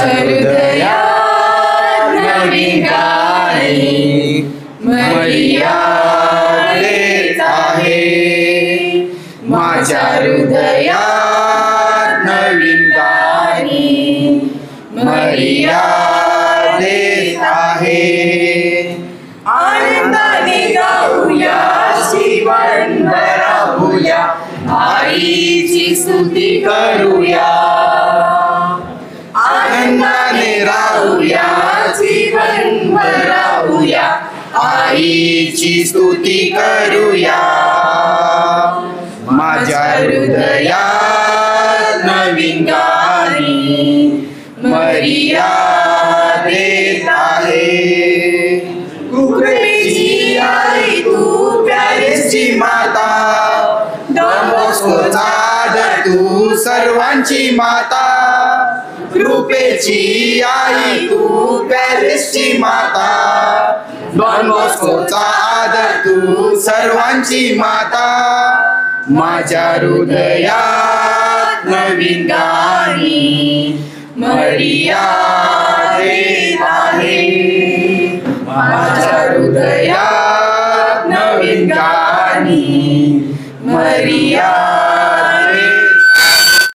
हृदयात नवीन गाणी मरिया देत आहे. माझ्या हृदयात नवीन गाणी मरिया देत आहे. आनंदाने गाऊया जीवनभर राहूया आईची स्तुती करूया. आनंदाने राहूया जीवनभर राहूया आईची स्तुती करूया. माझ्या हृदयात नवीन गाणी मरिया देत आहे. कृपेची आई तू प्यारेची माता डॉन बॉस्कोचा आदर तू सर्वांची माता. कृपेची आई तू प्यारेची माता डॉन बॉस्कोचा आदर तू सर्वांची माता. माझ्या हृदयात नवीन गाणी मरिया देत आहे. माझ्या हृदयात नवीन गाणी मरिया